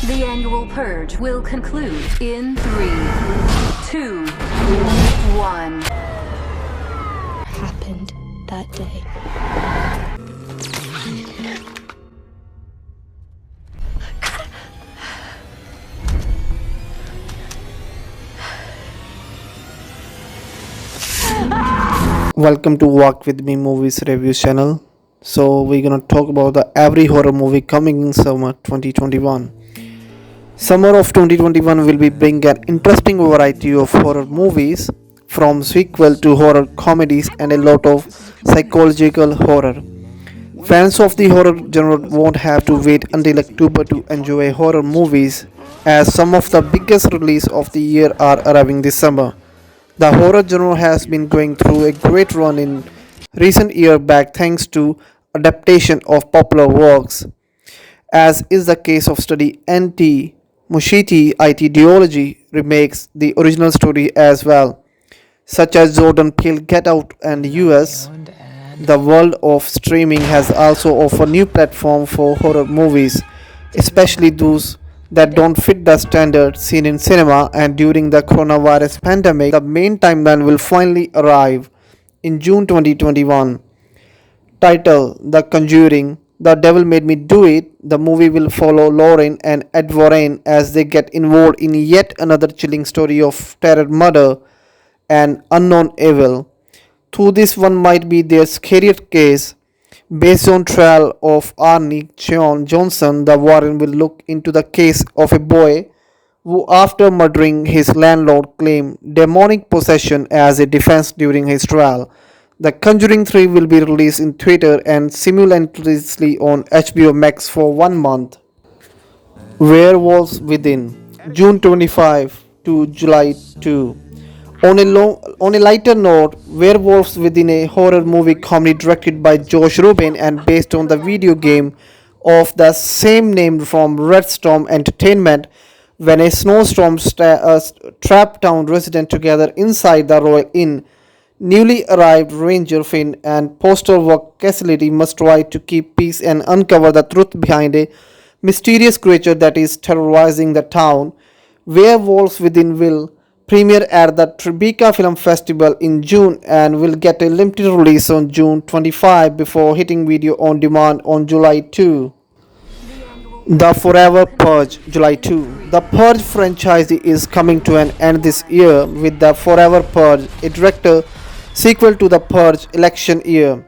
The annual Purge will conclude in 3, 2, 1. Happened that day. Welcome to Walk With Me Movies Review channel. So we're gonna talk about the every horror movie coming in summer 2021. Summer of 2021 will be bring an interesting variety of horror movies, from sequel to horror comedies and a lot of psychological horror. Fans of the horror genre won't have to wait until October to enjoy horror movies, as some of the biggest releases of the year are arriving this summer. The horror genre has been going through a great run in recent years back thanks to adaptation of popular works, as is the case of study NT Muschietti IT duology remakes the original story as well, such as Jordan Peele Get Out and US. The world of streaming has also offered new platform for horror movies, especially those that don't fit the standard seen in cinema. And during the coronavirus pandemic, the main timeline will finally arrive in June 2021. Title: The Conjuring, The Devil Made Me Do It. The movie will follow Lauren and Ed Warren as they get involved in yet another chilling story of terror, murder, and unknown evil. Though this one might be their scariest case, based on trial of Arnie John Johnson, the Warren will look into the case of a boy who, after murdering his landlord, claimed demonic possession as a defense during his trial. The Conjuring 3 will be released in theater and simultaneously on HBO Max for 1 month. Werewolves Within, June 25 to July 2. On a lighter note, Werewolves Within, a horror movie comedy directed by Josh Rubin and based on the video game of the same name from Red Storm Entertainment, when a snowstorm trapped town residents together inside the Royal Inn. Newly arrived Ranger Finn and postal work Cassidy must try to keep peace and uncover the truth behind a mysterious creature that is terrorizing the town. Werewolves Within will premiere at the Tribeca Film Festival in June and will get a limited release on June 25 before hitting video on demand on July 2. The Forever Purge, July 2. The Purge franchise is coming to an end this year with The Forever Purge, a director sequel to The Purge election year.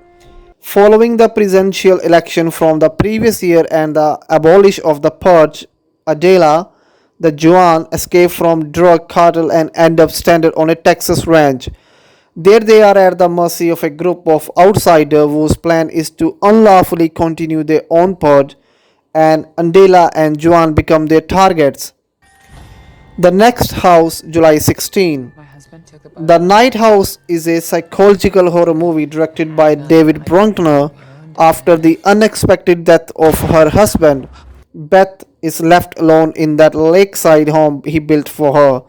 Following the presidential election from the previous year and the abolition of the Purge, Adela the Juan escape from drug cartel and end up stranded on a Texas ranch. There they are at the mercy of a group of outsiders whose plan is to unlawfully continue their own purge, and Andela and Juan become their targets. The Next House, July 16. The Night House is a psychological horror movie directed by David Bruckner. After the unexpected death of her husband, Beth is left alone in that lakeside home he built for her.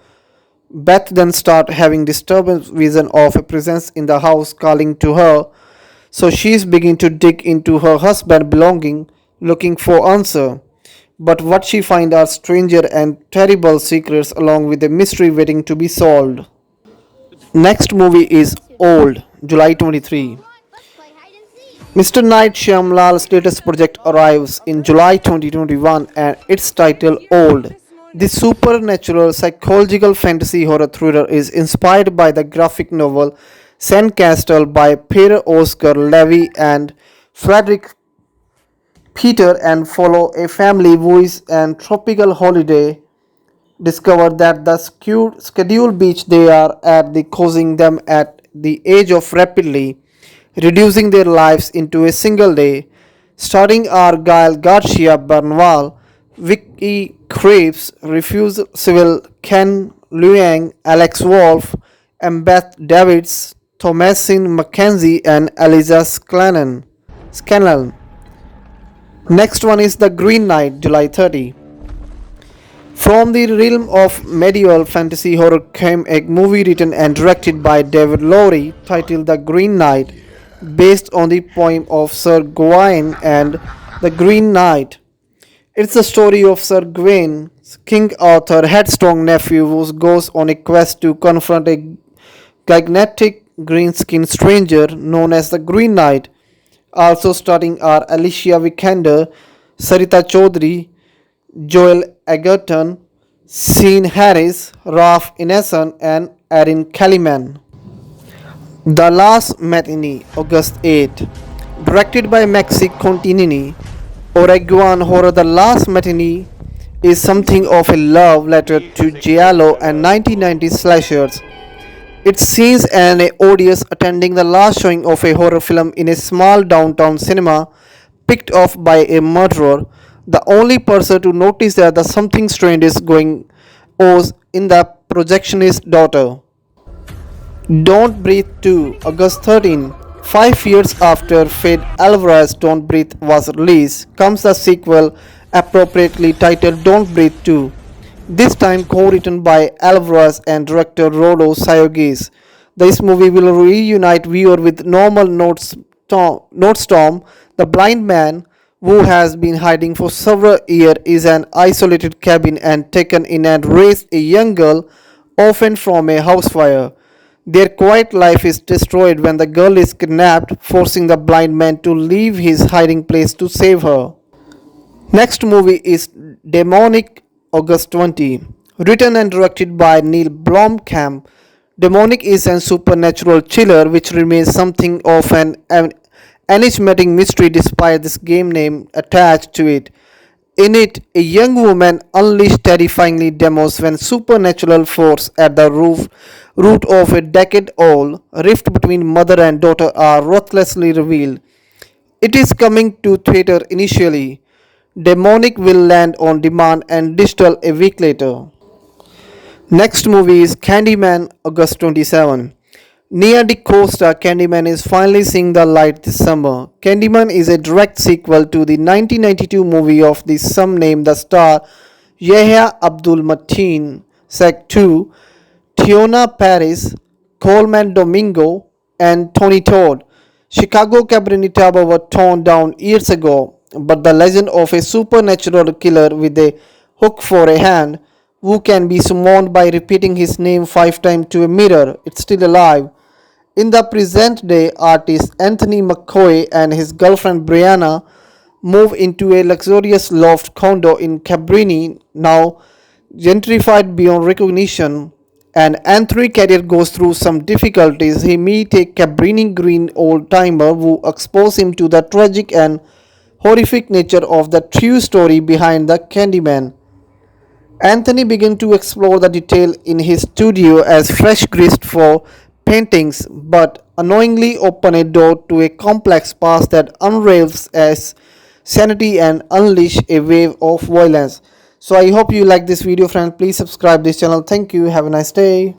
Beth then starts having disturbing vision of a presence in the house calling to her, so she's beginning to dig into her husband's belonging, looking for answer. But what she finds are stranger and terrible secrets along with a mystery waiting to be solved. Next movie is Old, July 23. Mr. Night Shyamalan's latest project arrives in July 2021 and it's titled Old. This supernatural psychological fantasy horror thriller is inspired by the graphic novel Sandcastle by Pierre Oscar Levy and Frederick Peter, and follow a family who is on tropical holiday discover that the scheduled beach they are at the causing them at the age of rapidly reducing their lives into a single day. Starring Argyle Garcia Bernal, Vicky Krieps, Refuse Civil, Ken Luang, Alex Wolff, Beth Davids, Thomasin Mackenzie, and Eliza Scanlon. Next one is The Green Knight, July 30. From the realm of medieval fantasy horror came a movie written and directed by David Lowery titled The Green Knight, based on the poem of Sir Gawain and The Green Knight. It's the story of Sir Gawain, King Arthur's headstrong nephew who goes on a quest to confront a gigantic green-skinned stranger known as the Green Knight. Also starring are Alicia Vikander, Sarita Chaudhary, Joel Egerton, Sean Harris, Ralph Ineson, and Erin Kellyman. The Last Matinee, August 8. Directed by Maxi Continini, Uruguayan horror The Last Matinee is something of a love letter to giallo and 1990s slashers. It sees an audience attending the last showing of a horror film in a small downtown cinema picked off by a murderer. The only person to notice that the something strange is going on in the projectionist's daughter. Don't Breathe 2, August 13. 5 years after Fede Alvarez's Don't Breathe was released, comes the sequel appropriately titled Don't Breathe 2. This time co-written by Alvarez and director Rodo Sayogis. This movie will reunite viewer with normal Nordstorm, the blind man who has been hiding for several years is an isolated cabin and taken in and raised a young girl orphaned from a house fire. Their quiet life is destroyed when the girl is kidnapped, forcing the blind man to leave his hiding place to save her. Next movie is Demonic, August 20. Written and directed by Neil Blomkamp, Demonic is a supernatural thriller which remains something of an enigmatic mystery despite this game name attached to it. In it, a young woman unleashes terrifyingly demons when supernatural force at the root of a decade-old rift between mother and daughter are ruthlessly revealed. It is coming to theater initially. Demonic will land on demand and digital a week later. Next movie is Candyman, August 27. Nia DaCosta Candyman is finally seeing the light this summer. Candyman is a direct sequel to the 1992 movie of the same name. The star Yahya Abdul Mateen, Sec 2, Tiona Paris, Coleman Domingo, and Tony Todd. Chicago Cabaret Tower were torn down years ago, but the legend of a supernatural killer with a hook for a hand who can be summoned by repeating his name 5 times to a mirror. It's still alive. In the present day, artist Anthony McCoy and his girlfriend Brianna move into a luxurious loft condo in Cabrini, now gentrified beyond recognition. And Anthony's career goes through some difficulties. He meets a Cabrini green old timer who exposes him to the tragic and horrific nature of the true story behind the Candyman. Anthony began to explore the detail in his studio as fresh grist for paintings, but unknowingly open a door to a complex past that unravels as sanity and unleash a wave of violence. So I hope you like this video, friend. Please subscribe this channel. Thank you. Have a nice day.